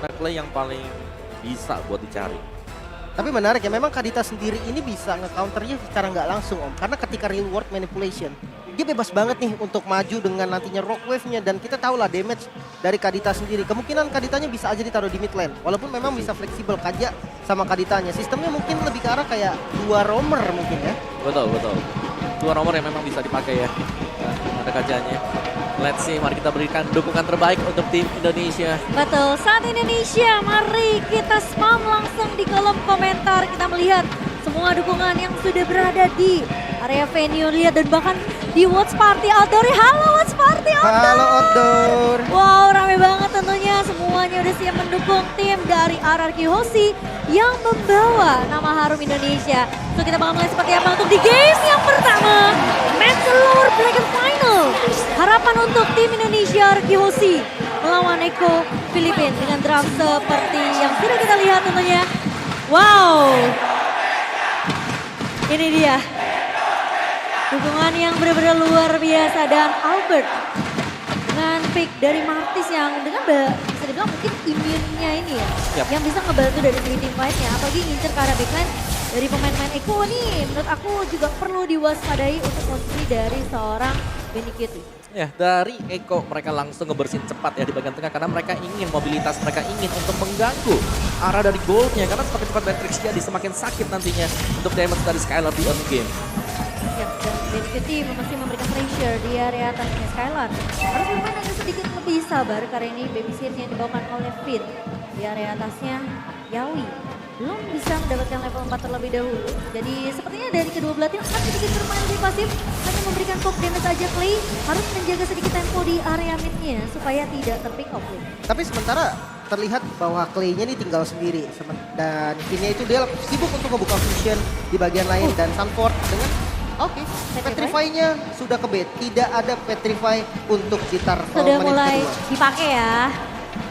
mana Clay yang paling bisa buat dicari. Tapi menarik ya, memang Kadita sendiri ini bisa nge-counternya secara nggak langsung Om. Karena ketika real world manipulation, dia bebas banget nih untuk maju dengan nantinya rock wave-nya. Dan kita tahu lah damage dari Kadita sendiri. Kemungkinan Kaditanya bisa aja ditaruh di mid lane. Walaupun memang bisa fleksibel Kaja sama Kaditanya. Sistemnya mungkin lebih ke arah kayak dua roamer mungkin ya. Betul, betul. Dua nomor yang memang bisa dipakai ya. Ada kajanya. Let's see, mari kita berikan dukungan terbaik untuk tim Indonesia. Betul, saat Indonesia, mari kita spam langsung di kolom komentar. Kita melihat semua dukungan yang sudah berada di area venue, lihat dan bahkan di Watch Party Outdoor. Halo Watch Party Outdoor. Halo Outdoor. Wow, rame banget tentunya. Semuanya udah siap mendukung tim dari RRQ Hoshi yang membawa nama harum Indonesia. So kita bakal mulai seperti apa untuk di games yang pertama. Match Lower Bracket Final. Harapan untuk tim Indonesia RRQ Hoshi melawan Eko Filipina dengan draft seperti yang sudah kita lihat tentunya. Wow. Ini dia. Dukungan yang benar-benar luar biasa dan Albert dengan pick dari Martis yang dengan bisa dibilang mungkin imunnya ini ya. Yap. Yang bisa ngebantu dari segi team fight-nya. Apalagi ngincer ke arah backline dari pemain-pemain Eko nih. Menurut aku juga perlu diwaspadai untuk posisi dari seorang Benny Cutie. Ya, dari Eko mereka langsung ngebersihin cepat ya di bagian tengah karena mereka ingin mobilitas, mereka ingin untuk mengganggu arah dari goalnya karena semakin cepat Matrix jadi semakin sakit nantinya untuk damage dari Skylar di early game. Ya, dan Benny Cutie masih memberikan pressure di area atasnya Skylar. Harus bermain agak sedikit lebih sabar karena ini baby seat yang dibawakan oleh Finn. Di area atasnya Yawi belum bisa mendapatkan level 4 terlebih dahulu. Jadi sepertinya dari kedua belah tim akan sedikit bermain lebih pasif. Hanya memberikan pop damage saja. Clay harus menjaga sedikit tempo di area midnya supaya tidak terpick off. Tapi sementara terlihat bahwa Clay-nya ini tinggal sendiri. Dan kini itu dia sibuk untuk membuka fusion di bagian lain. Dan Sanford dengan oke, Petrify-nya sudah ke bait. Tidak ada Petrify untuk di turtle Sudah menit mulai kedua. dipakai ya.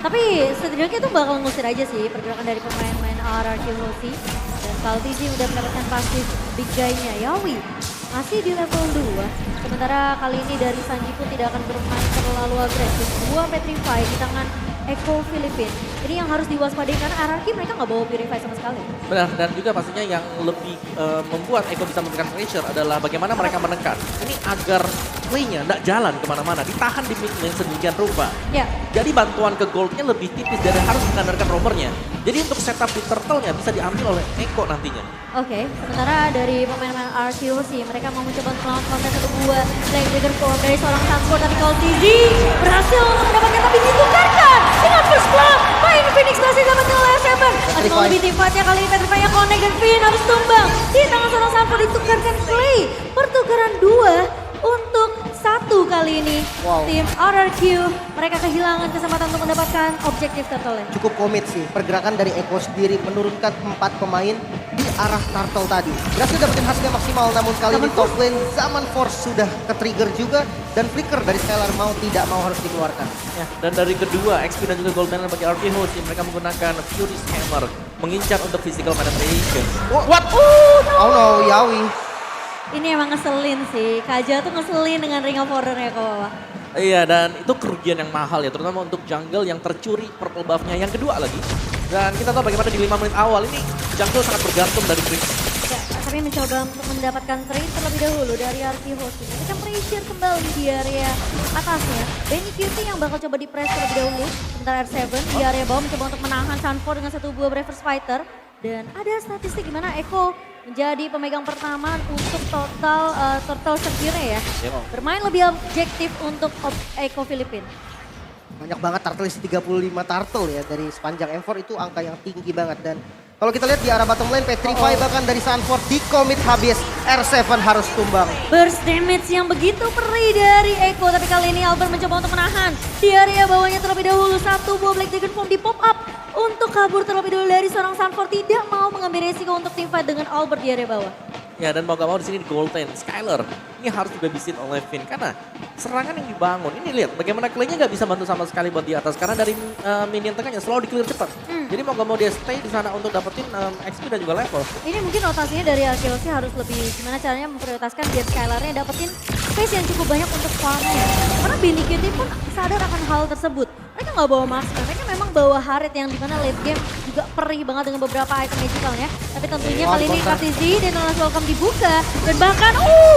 Tapi setidaknya itu bakal ngusir aja sih pergerakan dari pemain-pemain RRQ Hoshi. Dan Kaltiji udah mendapatkan pasif big guy-nya Yawi. Masih di level 2. Sementara kali ini dari Sanji pun tidak akan bermain terlalu agresif. Dua Petrify di tangan Eko Filipina. Ini yang harus diwaspadai karena RRQ mereka nggak bawa Purify sama sekali. Benar, dan juga pastinya yang lebih membuat Eko bisa memberikan pressure adalah bagaimana mereka menekan. Ini agar Clay-nya nggak jalan kemana-mana, ditahan di mid lane sedemikian rupa. Ya, Jadi bantuan ke goldnya lebih tipis dari harus mengandalkan roamernya. Jadi untuk setup di turtle-nya bisa diambil oleh Eko nantinya. oke. Sementara dari pemain-pemain RRQ sih mereka mau mencoba melawan konten satu buah Black Dragon Form dari seorang transport tapi kalau Tizi berhasil untuk mendapatkan tapi ditukarkan dengan first blood. Main Phoenix masih dapat oleh Seven. Atau lebih tifatnya kali ini Petrify yang connect dan Finn harus tumbang. Di tangan seorang Sanford ditukarkan Clay. Pertukaran 2 untuk 1 kali ini. Wow. Tim RRQ mereka kehilangan kesempatan untuk mendapatkan objektif turtle. Cukup komit sih. Pergerakan dari Eko sendiri menurunkan 4 pemain di arah turtle tadi. Berhasil dapetin hasilnya maksimal, namun kali ini top lane Zaman Force sudah ke-trigger juga. Dan flicker dari Skylar mau tidak mau harus dikeluarkan. Ya, dan dari kedua, XP dan juga gold medal bagi RP Hoshi, mereka menggunakan Fury's Hammer mengincar untuk physical penetration. What? Oh no, Yawi. Ini emang ngeselin sih. Kaja tuh ngeselin dengan Ring of Honor ya ke bawah. Iya, dan itu kerugian yang mahal ya, terutama untuk jungle yang tercuri purple buff-nya yang kedua lagi. Dan kita tahu bagaimana di 5 menit awal ini jungle sangat bergantung dari Chris. Ya, tapi mencoba untuk mendapatkan trade terlebih dahulu dari RRQ Hoshi. Mereka pressure kembali di area atasnya. Benny Cutie yang bakal coba di-press terlebih dahulu. Sementara R7 di area bawah mencoba untuk menahan Sanford dengan satu buah Bravers Fighter. Dan ada statistik di mana Eko menjadi pemegang pertama untuk total turtle secure ya. Ya, Om. Bermain lebih objektif untuk Eko Filipina. Banyak banget turtle, isi 35 turtle ya dari sepanjang M4 itu angka yang tinggi banget. Dan kalau kita lihat di arah bottom lane, Petrify bahkan dari Sanford di commit habis. R7 harus tumbang. Burst damage yang begitu perih dari Eko. Tapi kali ini Albert mencoba untuk menahan. Di area bawahnya terlebih dahulu. Satu buah Black Dragon Form di pop up. Untuk kabur terlebih dahulu dari seorang Sanford. Tidak mau mengambil resiko untuk team fight dengan Albert di area bawah. Ya, dan mau gak mau di sini di gold lane, Skylar ini harus dibabisin oleh Finn karena serangan yang dibangun. Ini lihat bagaimana Clay-nya nggak bisa bantu sama sekali buat di atas karena dari minion tengahnya selalu di clear cepat. Jadi mau gak mau dia stay di sana untuk dapetin XP dan juga level. Ini mungkin rotasinya dari Arkeologi harus lebih gimana caranya memprioritaskan biar Skylar-nya dapetin space yang cukup banyak untuk farmnya. Karena Benny Cutie pun sadar akan hal tersebut. mereka nggak bawa marksman, mereka memang bawa Harit yang dimana late game juga perih banget dengan beberapa item magicalnya. Tapi tentunya kali ini KTZ dan Nolas Welcome dibuka. Dan bahkan,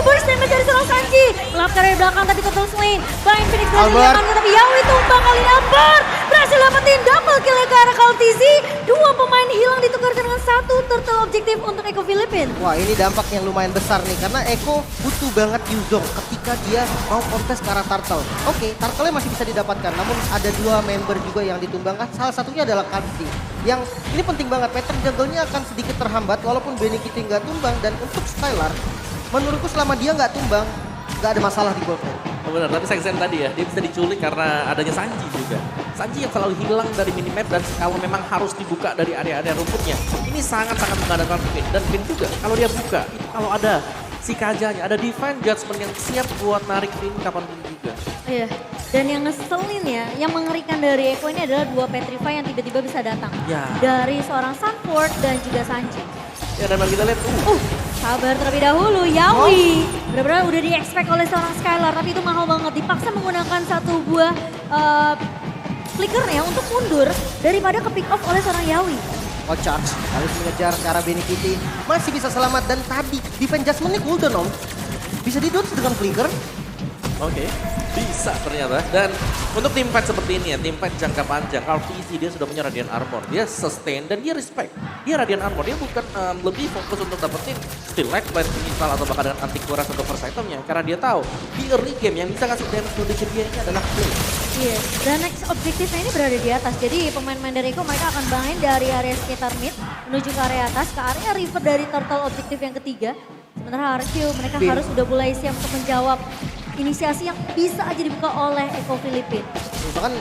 burst damage dari seorang Sanji. Lap dari belakang tadi Turtle Slain. Bain Phoenix berhasil diamankan, tapi Yawi tumbang kali ini Albert berhasil dapetin double kill ke arah KTZ. Dua pemain hilang ditukarkan dengan satu turtle objektif untuk Eko Filipin. Wah, ini dampak yang lumayan besar nih karena Eko butuh banget Yuzong ketika dia mau kontes ke arah Turtle. Oke, Turtle-nya masih bisa didapatkan, namun ada dua member juga yang ditumbangkan. Salah satunya adalah Kanzi. Yang ini penting banget, pattern jungle-nya akan sedikit terhambat walaupun Benny Kitty nggak tumbang. Dan untuk Skylar, menurutku selama dia nggak tumbang, nggak ada masalah di gold lane. Oh benar, tapi Sengsen tadi ya, dia bisa diculik karena adanya Sanji juga. Sanji yang selalu hilang dari minimap dan kalau memang harus dibuka dari area-area rumputnya. Ini sangat-sangat mengandalkan Finn. Dan Finn juga, kalau dia buka, itu kalau ada si Kajanya, ada Divine Judgment yang siap buat narik Finn kapanpun juga. Iya, dan yang ngeselin ya, yang mengerikan dari Eko ini adalah dua Petrify yang tiba-tiba bisa datang. Ya. Dari seorang Sunford dan juga Sanji. Ya dan kalau kita lihat, Sabar terlebih dahulu, Yawi. Benar-benar udah di-expect oleh seorang Skylar, tapi itu mahal banget. Dipaksa menggunakan satu buah flickernya untuk mundur daripada ke pick off oleh seorang Yawi. Oh, charge, harus mengejar ke arah Benny Kitty. Masih bisa selamat dan tadi defense adjustment-nya cooldown om. Bisa di-dodge dengan flicker. Oke, bisa ternyata. Dan untuk tim fight seperti ini ya, tim fight jangka panjang, kalau PC dia sudah punya Radiant Armor. Dia sustain dan dia respect. Dia Radiant Armor, dia bukan lebih fokus untuk dapetin still light plan misal atau bahkan dengan anti kuras untuk first itemnya. Karena dia tahu di early game yang bisa kasih damage to dia ini adalah play. Iya, dan next objektifnya ini berada di atas. Jadi pemain-pemain dari Eko mereka akan main dari area sekitar mid menuju ke area atas, ke area river dari turtle objektif yang ketiga. Sementara RQ mereka harus sudah mulai siap untuk menjawab inisiasi yang bisa aja dibuka oleh Eko Filipin. Misalkan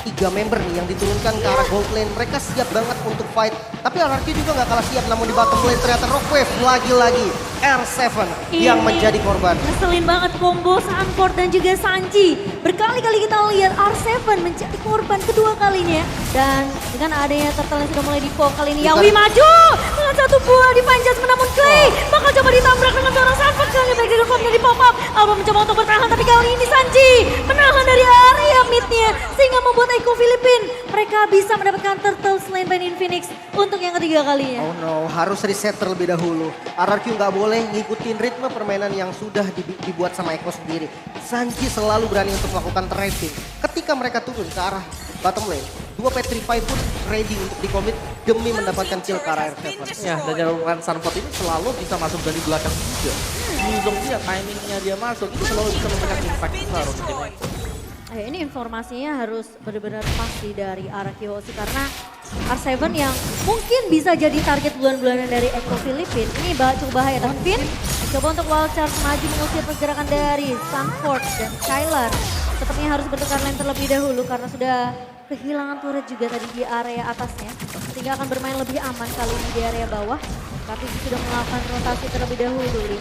3 member nih yang diturunkan ke arah gold lane. Mereka siap banget untuk fight. Tapi RRQ juga nggak kalah siap. Namun di bottom lane ternyata Rockwave lagi-lagi R7 yang menjadi korban. Ngeselin banget combo Sanford dan juga Sanji. Berkali-kali kita lihat R7 menjadi korban kedua kalinya. Dan dengan adanya turtle yang sudah mulai di-poke kali ini. Yawi maju dengan satu buah Divine Judgment, namun Clay bakal coba ditabrak dengan seorang Sanford. Kali back dari formnya di pop up. Alba mencoba untuk bertahan, tapi kali ini Sanji menahan dari area midnya. Sehingga membuat Eko Filipin mereka bisa mendapatkan turtle slain by Infinix untuk yang ketiga kalinya. Oh no, harus reset terlebih dahulu. RRQ nggak boleh ngikutin ritme permainan yang sudah dibuat sama Eko sendiri. Sanji selalu berani untuk melakukan trapping. Ketika mereka turun ke arah bottom lane, dua Petrify pun ready untuk dikomit demi mendapatkan kill ke arah R7. Ya, dan jalan Sanford ini selalu bisa masuk dari belakang juga. Yuzong dia, timingnya dia masuk, itu selalu bisa memberikan impact besar untuk tim Eko. Ini informasinya harus benar-benar pasti dari arah Kiyoshi karena R7 yang mungkin bisa jadi target bulan-bulanan dari Eko Filipin. Ini cukup bahaya, tapi Finn coba untuk wild charge maju mengusir pergerakan dari Sanford dan Skylar. Sepertinya harus bertukar lane terlebih dahulu karena sudah kehilangan turret juga tadi di area atasnya. Sehingga akan bermain lebih aman kali ini di area bawah. Tapi sudah melakukan rotasi terlebih dahulu.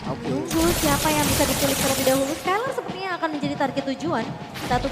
Nunggu siapa yang bisa diculik terlebih dahulu. Skylar sepertinya akan menjadi target tujuan. Satu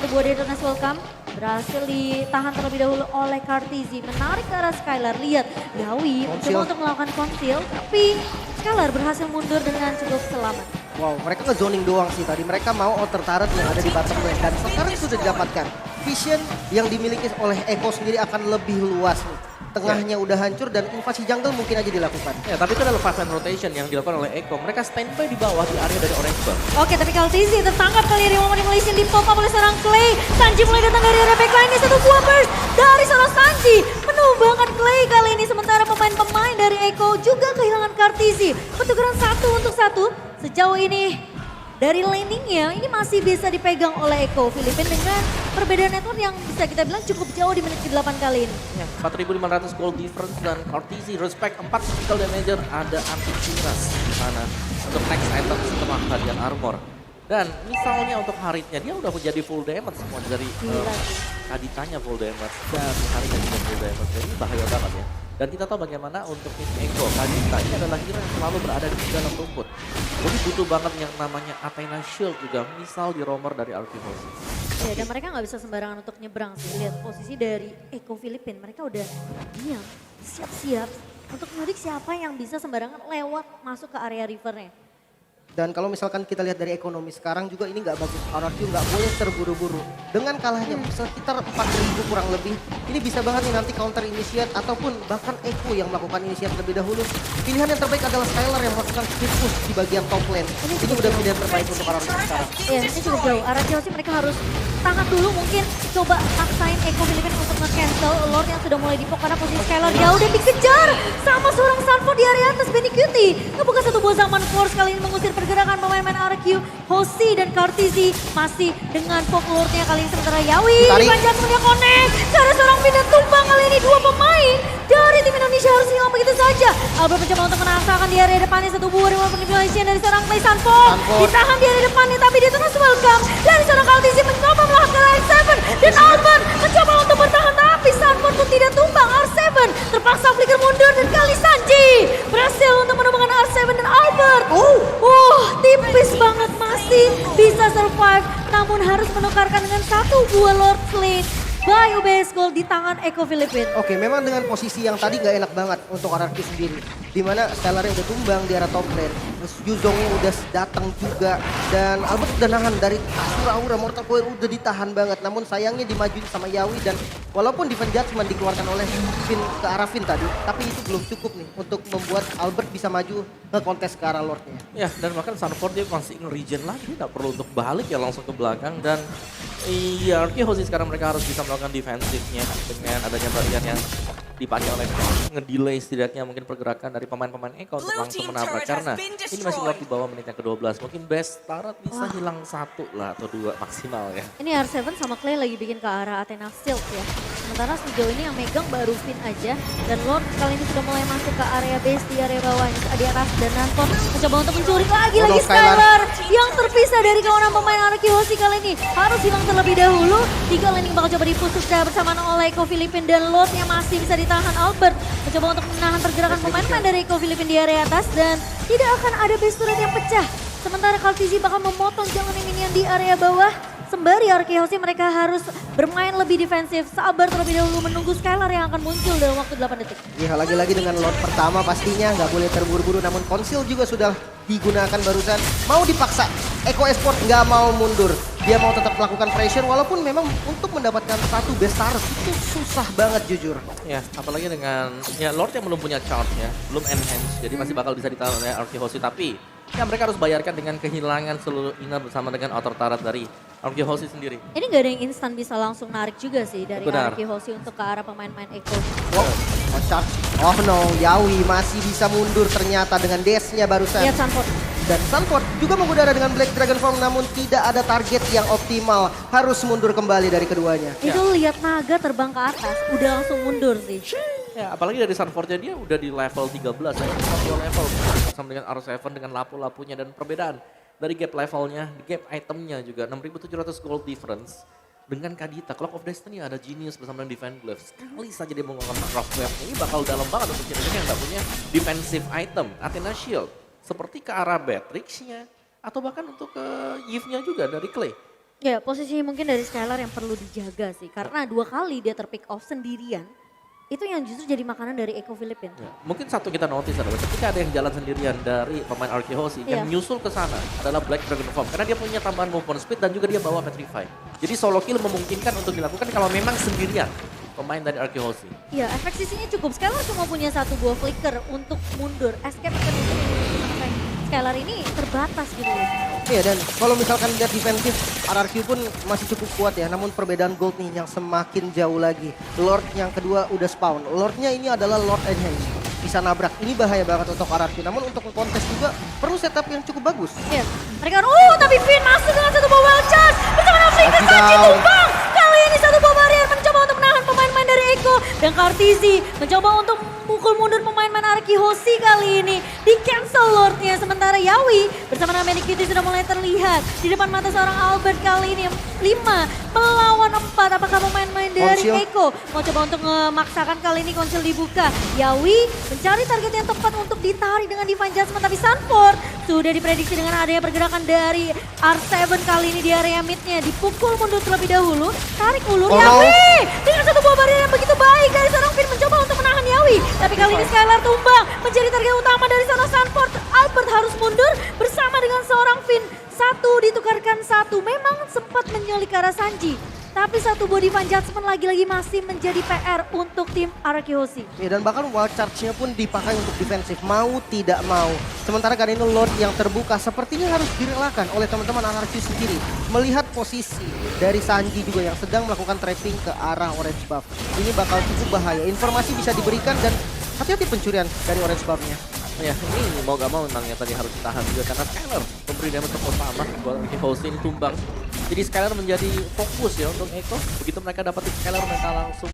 buah Darkness Welcome berhasil ditahan terlebih dahulu oleh Kartizi. Menarik ke arah Skylar. Lihat Yawi mencoba untuk melakukan conceal. Tapi Skylar berhasil mundur dengan cukup selamat. Wow, mereka nge-zoning doang sih tadi. Mereka mau outer turret yang ada di bottom lane. Dan sekarang sudah didapatkan. Vision yang dimiliki oleh Eko sendiri akan lebih luas nih. Tengahnya udah hancur dan invasi jungle mungkin aja dilakukan. Ya, tapi itu adalah 5-man rotation yang dilakukan oleh Eko. Mereka standby di bawah di area dari Orange Buff. Oke, tapi kalau Tizi tertangkap kali ini momen manipulation di pop up oleh seorang Clay. Sanji mulai datang dari area backline, satu buah burst dari seorang Sanji. Menumbangkan Clay kali ini, sementara pemain-pemain dari Eko juga kehilangan Kartizi. Pertukaran 1-1 sejauh ini. Dari laningnya ini masih bisa dipegang oleh Eko Filipin dengan perbedaan network yang bisa kita bilang cukup jauh di menit ke-8 kali ini. Ya, 4.500 gold difference dan Cortese respect 4 physical damager, ada anti-Ciras di sana untuk next item setelah Radiant Armor. Dan misalnya untuk Haritnya dia udah menjadi full damage semua dari Kaditanya full damage dan Haritnya juga full damage, jadi bahaya banget ya. Dan kita tahu bagaimana untuk tim Eko, Kadita ini adalah hero yang selalu berada di dalam rumput. Jadi butuh banget yang namanya Athena Shield juga, misal di roamer dari Artihosi. Ya, dan mereka nggak bisa sembarangan untuk nyebrang sih. Lihat posisi dari Eko Filipin, mereka udah diam, siap-siap untuk menudik siapa yang bisa sembarangan lewat masuk ke area rivernya. Dan kalau misalkan kita lihat dari ekonomi sekarang juga ini nggak bagus. RRQ nggak boleh terburu-buru. Dengan kalahnya sekitar 4.000 kurang lebih. Ini bisa banget nih nanti counter initiate ataupun bahkan Echo yang melakukan initiate terlebih dahulu. Pilihan yang terbaik adalah Skylar yang melakukan speed push di bagian top lane. Ini udah pilihan terbaik untuk RRQ sekarang. Iya, ini cukup jauh. RRQ sih mereka harus tahan dulu, mungkin coba maksain Echo Philippines untuk nge-cancel Lord yang sudah mulai dipok karena posisi Skylar jauh dan dikejar sama seorang Sanford di area atas. Benny Cutie ngebuka satu buah zaman force kali ini mengusir pergerakan pemain-pemain RRQ. Hoshi dan Kartizi masih dengan folklore-nya kali ini, sementara Yawi dipanjat punya connect. Cara seorang pindah tumbang kali ini, dua pemain dari tim Indonesia harus hilang begitu saja. Albert mencoba untuk menangkapkan di area depannya, satu buah reward manipulation dari seorang play Sanford. Ditahan di area depannya tapi dia terus welcome dari seorang Kartizi mencoba melakukan R7 dan Albert mencoba untuk bertahan tapi Sanford pun tidak tumbang. R7 terpaksa flicker mundur dan kali Sanji berhasil untuk menemukan R7 dan Albert. Tipis banget masih bisa survive namun harus menukarkan dengan satu buah Lord Flame by UBS Gold di tangan Echo Philippines. Oke, memang dengan posisi yang tadi nggak enak banget untuk RRQ sendiri. Dimana Skylarnya udah tumbang di arah top lane. Terus Yuzongnya udah datang juga. Dan Albert udah nahan dari Asura Mortal Coil udah ditahan banget. Namun sayangnya dimajuin sama Yawi dan walaupun Defense Judgment dikeluarkan oleh Finn ke arah Finn tadi. Tapi itu belum cukup nih untuk membuat Albert bisa maju ke kontes ke arah Lordnya. Ya, dan bahkan Sanford dia masih regen lagi, nggak perlu untuk balik ya langsung ke belakang. Dan iya, Hoshi sekarang mereka harus bisa melakukan defensifnya dengan adanya barian yang dipakai oleh ngedelay setidaknya mungkin pergerakan dari pemain-pemain Echo untuk langsung menabrak karena ini masih waktu bawah menit yang ke-12. Mungkin best Tarot bisa hilang satu lah atau dua maksimal ya. Ini R7 sama Clay lagi bikin ke arah Athena Shield ya. Sementara sejauh ini yang megang baru Finn aja dan Lord kali ini sudah mulai masuk ke area base di area bawah ini di atas dan Nanton mencoba untuk mencuri lagi Skylar yang terpisah dari kawanan pemain RRQ Hoshi kali ini harus hilang terlebih dahulu. 3 laning bakal coba diputus bersamaan oleh Echo Philippines dan Lordnya masih bisa ditahan. Albert mencoba untuk menahan pergerakan pemain-pemain dari Echo Philippines di area atas dan tidak akan ada base turret yang pecah. Sementara Kartizi bakal memotong jangan minion di area bawah. Sembari RRQ Hoshi mereka harus bermain lebih defensif. Sabar terlebih dahulu menunggu Skylar yang akan muncul dalam waktu 8 detik. Iya, lagi-lagi dengan Lord pertama pastinya nggak boleh terburu-buru. Namun Conceal juga sudah digunakan barusan. Mau dipaksa, Echo Esport nggak mau mundur. Dia mau tetap melakukan pressure walaupun memang untuk mendapatkan satu best Tarot itu susah banget jujur. Ya, apalagi dengan ya Lord yang belum punya charge ya, belum enhance. Jadi masih bakal bisa ditahan oleh RRQ Hoshi tapi ya mereka harus bayarkan dengan kehilangan seluruh inner bersama dengan outer turret dari RRQ Hoshi sendiri. Ini gak ada yang instan bisa langsung narik juga sih dari Benar. RRQ Hoshi untuk ke arah pemain-pemain Echo. Oh no, Yawi masih bisa mundur ternyata dengan dash-nya barusan. Lihat Sanford. Dan Sanford juga mengudara dengan Black Dragon Form namun tidak ada target yang optimal. Harus mundur kembali dari keduanya. Itu lihat naga terbang ke atas, udah langsung mundur sih. Ya, apalagi dari Sanfordnya dia udah di level 13 ya, level sama dengan R7 dengan lapu-lapunya dan perbedaan dari gap levelnya, gap itemnya juga 6.700 gold difference. Dengan Kadita, Clock of Destiny ada Genius bersama dengan Divine Glaive. Sekali saja dia menggunakan Rock Wave, ini bakal dalam banget untuk Indonesia yang nggak punya defensive item, Athena Shield. Seperti ke arah Beatrix-nya, atau bahkan untuk ke Yves-nya juga dari Clay. Ya, posisinya mungkin dari Skylar yang perlu dijaga sih. Karena 2 kali dia terpick off sendirian. Itu yang justru jadi makanan dari Echo Philippines. Ya, mungkin satu kita notice adalah ketika ada yang jalan sendirian dari pemain RRQ Hoshi, yang nyusul ke sana adalah Black Dragon Form. Karena dia punya tambahan movement speed dan juga dia bawa Petrify. Jadi solo kill memungkinkan untuk dilakukan kalau memang sendirian pemain dari RRQ Hoshi. Ya, efek sisinya cukup. Skylar cuma punya satu buah flicker untuk mundur. Escape akan sampai Skylar ini terbatas gitu loh. Iya, dan kalau misalkan lihat defensif, RRQ pun masih cukup kuat ya. Namun perbedaan gold nih yang semakin jauh lagi. Lord yang kedua udah spawn. Lordnya ini adalah Lord Enhance. Bisa nabrak. Ini bahaya banget untuk RRQ. Namun untuk kontes juga perlu setup yang cukup bagus. Iya, mereka tapi Finn masuk dengan satu buah wild charge. Bersama Flicker Sanji tumbang. Kali ini satu buah barrier mencoba untuk menahan pemain-pemain dari Echo. Dan Kartizi mencoba untuk pukul mundur pemain-pemain RRQ Hoshi kali ini. Di cancel Lordnya. Sementara Yawi bersama dengan Benny Cutie sudah mulai terlihat. Di depan mata seorang Albert kali ini 5 melawan 4. Apakah pemain-pemain dari Echo mau coba untuk memaksakan kali ini Conceal dibuka. Yawi mencari target yang tepat untuk ditarik dengan Divine Judgment. Tapi Sanford sudah diprediksi dengan adanya pergerakan dari R7 kali ini di area midnya. Dipukul mundur terlebih dahulu. Tarik ulur Yawi dengan satu buah barrier yang begitu baik dari seorang Finn mencoba untuk menahan Yawi. Tapi kali ini Skylar tumbang menjadi target utama dari seorang Sanford. Albert harus mundur bersama dengan dengan seorang Finn. Satu ditukarkan satu. Memang sempat menyulik ke arah Sanji. Tapi satu body van judgment lagi-lagi masih menjadi PR untuk tim Arakihoshi. Ya, dan bahkan wild charge-nya pun dipakai untuk defensif, mau tidak mau. Sementara Garden Lord yang terbuka sepertinya harus direlakan oleh teman-teman Anarchy sendiri. Melihat posisi dari Sanji juga yang sedang melakukan trapping ke arah orange buff. Ini bakal cukup bahaya, informasi bisa diberikan dan hati-hati pencurian dari orange buff-nya. Ya, ini mau gak mau memang yang tadi harus ditahan juga karena Skylar memberi damage pertama buat Arakihoshi ini tumbang. Jadi Skylar menjadi fokus ya untuk Echo. Begitu mereka dapetin Skylar, mereka langsung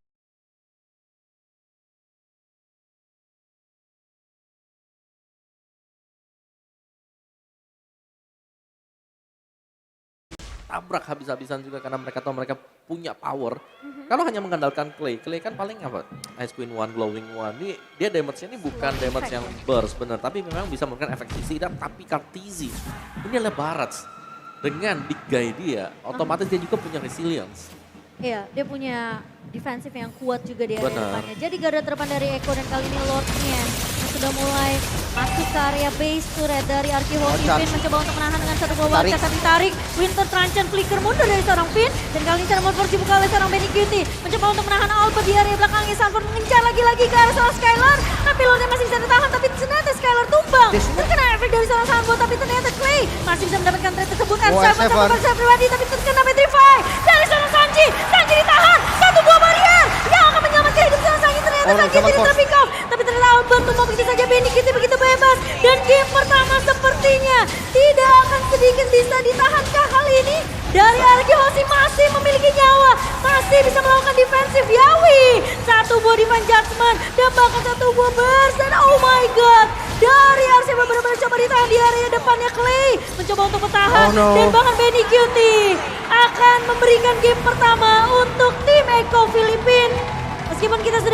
tabrak habis-habisan juga karena mereka tahu mereka punya power. Kalau hanya mengandalkan Clay kan paling apa? Ice Queen One, Glowing One. Dia damage-nya ini bukan damage yang burst bener, tapi memang bisa memberikan efek sisi dan tapi Kartizi. Ini adalah Barats. Dengan big guy dia, otomatis dia juga punya resilience. Iya, dia punya defensif yang kuat juga di area Benar. depannya. Jadi garda terdepan dari Echo dan kali ini Lordnya yang sudah mulai masuk ke area base turret dari Arakihoshi. Charge. Finn mencoba untuk menahan dengan satu buah Tarik. wajah saat ditarik. Winter Truncheon flicker mundur dari seorang Finn. Dan kali ini cara Monfort dibuka oleh seorang Benny Cutie. Mencoba untuk menahan Albert di area belakangnya. Sanford mengejar lagi-lagi ke arah seorang Skylar. Tapi Lordnya masih bisa ditahan, tapi ternyata Skylar tumbang. Terkena efek dari seorang Sanford, tapi ternyata Clay masih bisa mendapatkan trade tersebut. And Oh, Seven Seven. sama Persia pribadi, tapi terkena Petrify. Dari seorang Sanji. Sanji ditahan. Satu buah barrier yang akan menyelamatkan hidup seorang Sanji. Ternyata Oh, Sanji sama tidak Force. terpick off. Tapi ternyata Albert tumbang begitu saja. Benny Cutie begitu bebas. Dan game pertama sepertinya tidak akan sedikit bisa ditahankah kali ini. Dari Arakihoshi masih memiliki nyawa. Masih bisa melakukan defensif. Yawi. Satu buah divine judgment. Dan bahkan satu buah burst. Dan oh my god. Dari RCB benar-benar coba ditahan di area depannya Clay. Mencoba untuk bertahan. Oh, no. Dan bahkan Benny Cutie akan memberikan game pertama untuk tim Echo Filipina. Meskipun kita sudah